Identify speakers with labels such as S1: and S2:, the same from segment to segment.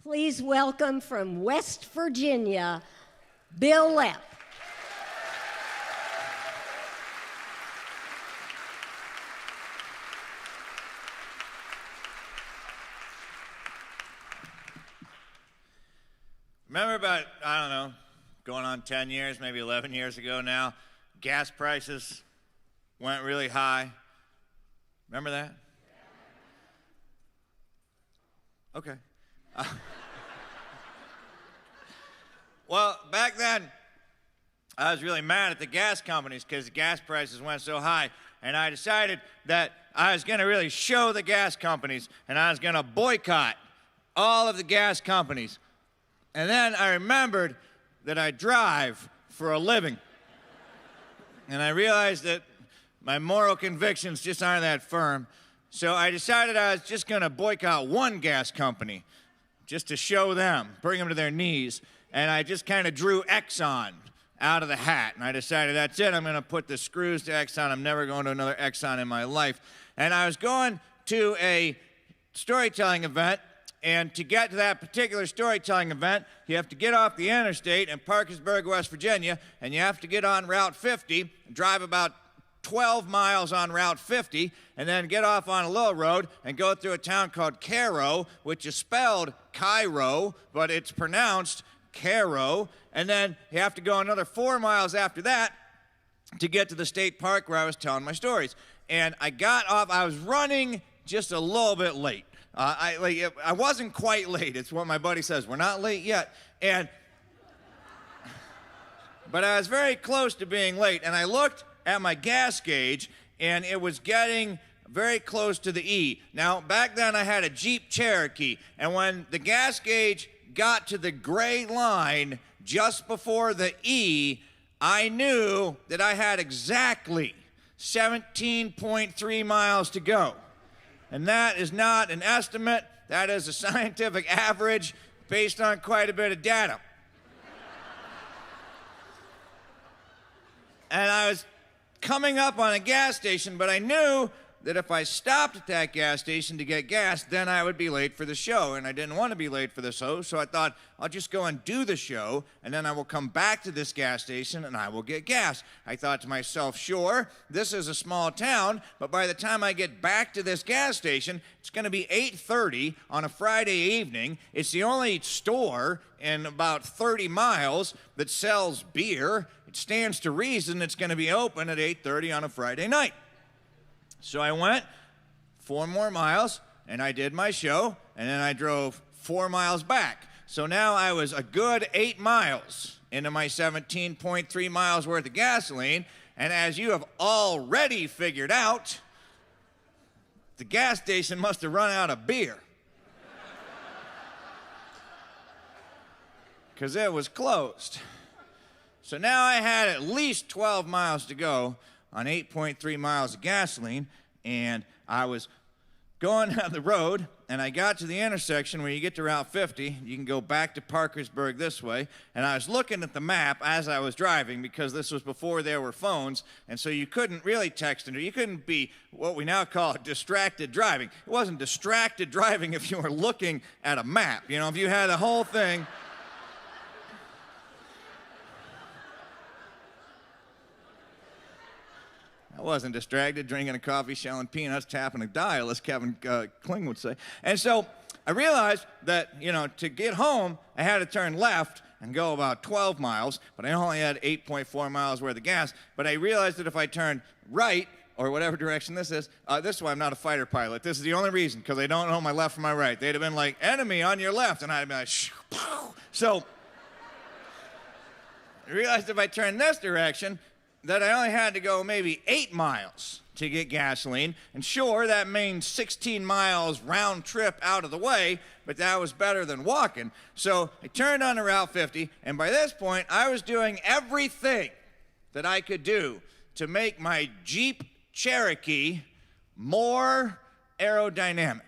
S1: Please welcome from West Virginia, Bil Lepp.
S2: Remember about, I don't know, going on 10 years, maybe 11 years ago now, gas prices went really high. Remember that? Okay. Well, back then, I was really mad at the gas companies because the gas prices went so high, and I decided that I was going to really show the gas companies, and I was going to boycott all of the gas companies. And then I remembered that I drive for a living. And I realized that my moral convictions just aren't that firm. So I decided I was just going to boycott one gas company just to show them, bring them to their knees. And I just kind of drew Exxon out of the hat. And I decided, that's it, I'm going to put the screws to Exxon. I'm never going to another Exxon in my life. And I was going to a storytelling event. And to get to that particular storytelling event, you have to get off the interstate in Parkersburg, West Virginia, and you have to get on Route 50, drive about 12 miles on Route 50, and then get off on a little road and go through a town called Cairo, which is spelled Cairo, but it's pronounced Caro. And then you have to go another 4 miles after that to get to the state park where I was telling my stories. And I got off, I was running just a little bit late. I wasn't quite late. It's what my buddy says. We're not late yet. But I was very close to being late. And I looked at my gas gauge, and it was getting very close to the E. Now, back then I had a Jeep Cherokee. And when the gas gauge got to the gray line just before the E, I knew that I had exactly 17.3 miles to go. And that is not an estimate, that is a scientific average based on quite a bit of data. And I was coming up on a gas station, but I knew that if I stopped at that gas station to get gas, then I would be late for the show, and I didn't want to be late for the show, so I thought, I'll just go and do the show, and then I will come back to this gas station, and I will get gas. I thought to myself, sure, this is a small town, but by the time I get back to this gas station, it's going to be 8:30 on a Friday evening. It's the only store in about 30 miles that sells beer. It stands to reason it's going to be open at 8:30 on a Friday night. So I went 4 more miles, and I did my show, and then I drove 4 miles back. So now I was a good 8 miles into my 17.3 miles worth of gasoline, and as you have already figured out, the gas station must have run out of beer. Because it was closed. So now I had at least 12 miles to go on 8.3 miles of gasoline, and I was going down the road, and I got to the intersection where you get to Route 50. You can go back to Parkersburg this way, and I was looking at the map as I was driving because this was before there were phones, and so you couldn't really text, and you couldn't be what we now call distracted driving. It wasn't distracted driving if you were looking at a map. You know, if you had the whole thing. I wasn't distracted, drinking a coffee, shelling peanuts, tapping a dial, as Kevin Kling would say. And so I realized that, to get home, I had to turn left and go about 12 miles, but I only had 8.4 miles worth of gas. But I realized that if I turned right, or whatever direction this is why I'm not a fighter pilot. This is the only reason, because I don't know my left from my right. They'd have been like, enemy on your left, and I'd have been like, shh, pow. So I realized if I turned this direction, that I only had to go maybe 8 miles to get gasoline. And sure, that means 16 miles round trip out of the way, but that was better than walking. So I turned on to Route 50, and by this point, I was doing everything that I could do to make my Jeep Cherokee more aerodynamic.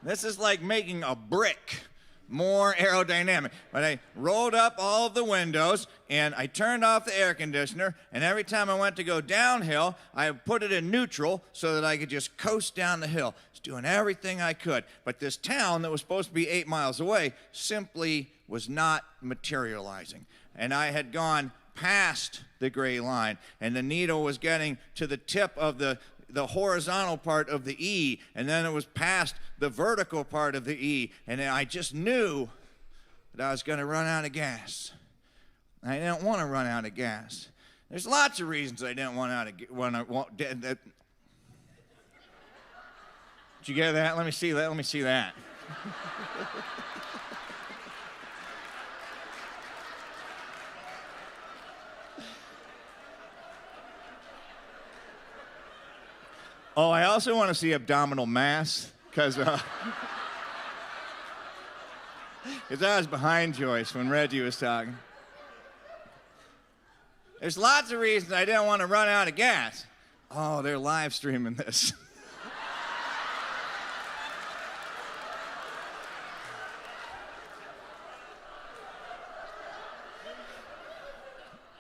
S2: This is like making a brick more aerodynamic. But I rolled up all of the windows, and I turned off the air conditioner, and every time I went to go downhill, I put it in neutral so that I could just coast down the hill. was doing everything I could. But this town that was supposed to be 8 miles away simply was not materializing. And I had gone past the gray line, and the needle was getting to the tip of the horizontal part of the E, and then it was past the vertical part of the E, and I just knew that I was going to run out of gas. I didn't want to run out of gas. There's lots of reasons I didn't want out of Did you get that? Let me see that. Let me see that. Oh, I also want to see abdominal mass, because I was behind Joyce when Reggie was talking. There's lots of reasons I didn't want to run out of gas. Oh, they're live streaming this.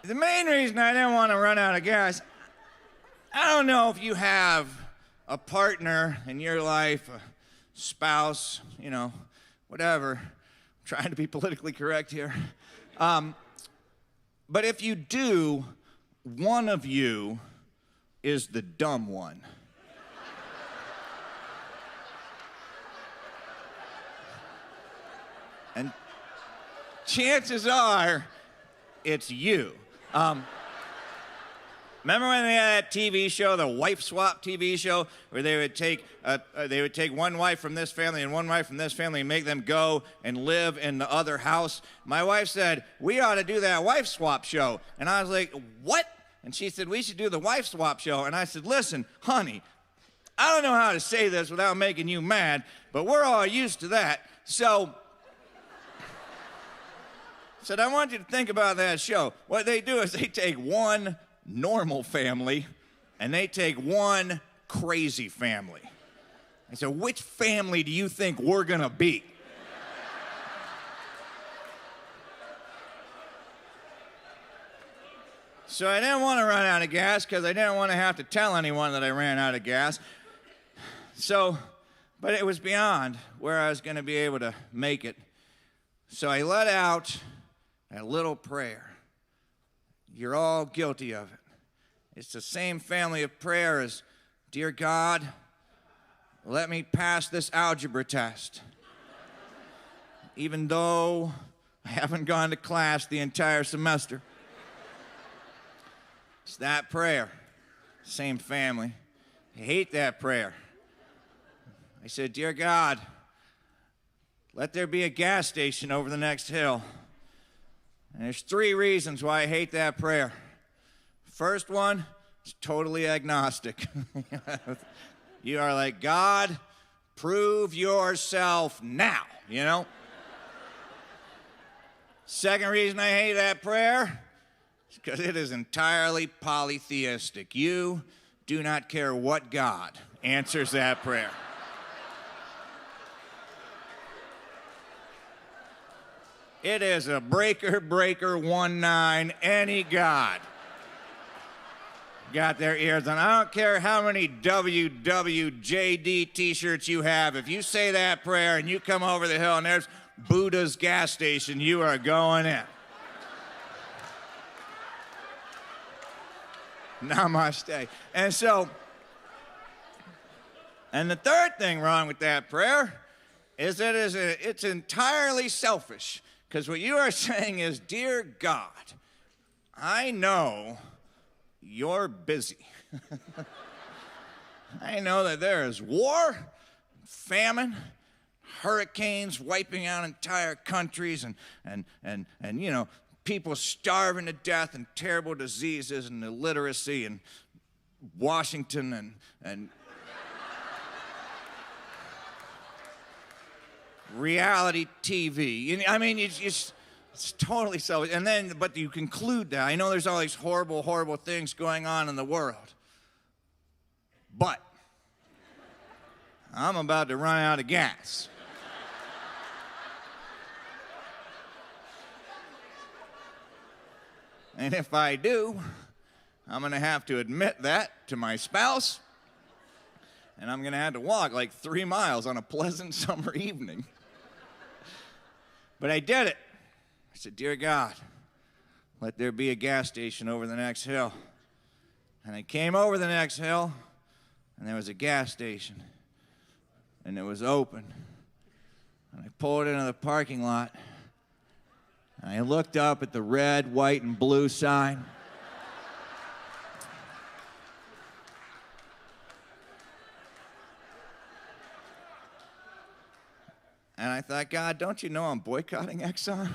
S2: The main reason I didn't want to run out of gas, I don't know if you have a partner in your life, a spouse, whatever. I'm trying to be politically correct here. But if you do, one of you is the dumb one. And chances are, it's you. Remember when they had that TV show, the wife swap TV show, where they would take one wife from this family and one wife from this family and make them go and live in the other house? My wife said, we ought to do that wife swap show. And I was like, what? And she said, we should do the wife swap show. And I said, listen, honey, I don't know how to say this without making you mad, but we're all used to that. So I said, I want you to think about that show. What they do is they take one normal family and they take one crazy family. I said, which family do you think we're gonna be? So I didn't want to run out of gas because I didn't want to have to tell anyone that I ran out of gas. But it was beyond where I was going to be able to make it. So I let out a little prayer. You're all guilty of it. It's the same family of prayer as, dear God, let me pass this algebra test. Even though I haven't gone to class the entire semester. It's that prayer. Same family. I hate that prayer. I said, dear God, let there be a gas station over the next hill. And there's 3 reasons why I hate that prayer. First one, it's totally agnostic. You are like, God, prove yourself now, you know? Second reason I hate that prayer is because it is entirely polytheistic. You do not care what God answers that prayer. It is a breaker, 19, any God. Got their ears on. I don't care how many WWJD t-shirts you have. If you say that prayer and you come over the hill and there's Buddha's gas station, you are going in. Namaste. And the third thing wrong with that prayer is that it's entirely selfish. Because what you are saying is, dear God, I know you're busy. I know that there is war, famine, hurricanes wiping out entire countries, and you know, people starving to death, and terrible diseases, and illiteracy, and Washington, and reality TV. I mean, it's totally selfish. And then, but you conclude that. I know there's all these horrible, horrible things going on in the world. But I'm about to run out of gas. And if I do, I'm going to have to admit that to my spouse. and I'm gonna have to walk like 3 miles on a pleasant summer evening. But I did it. I said, dear God, let there be a gas station over the next hill. And I came over the next hill, and there was a gas station, and it was open. And I pulled into the parking lot, and I looked up at the red, white, and blue sign. And I thought, God, don't you know I'm boycotting Exxon?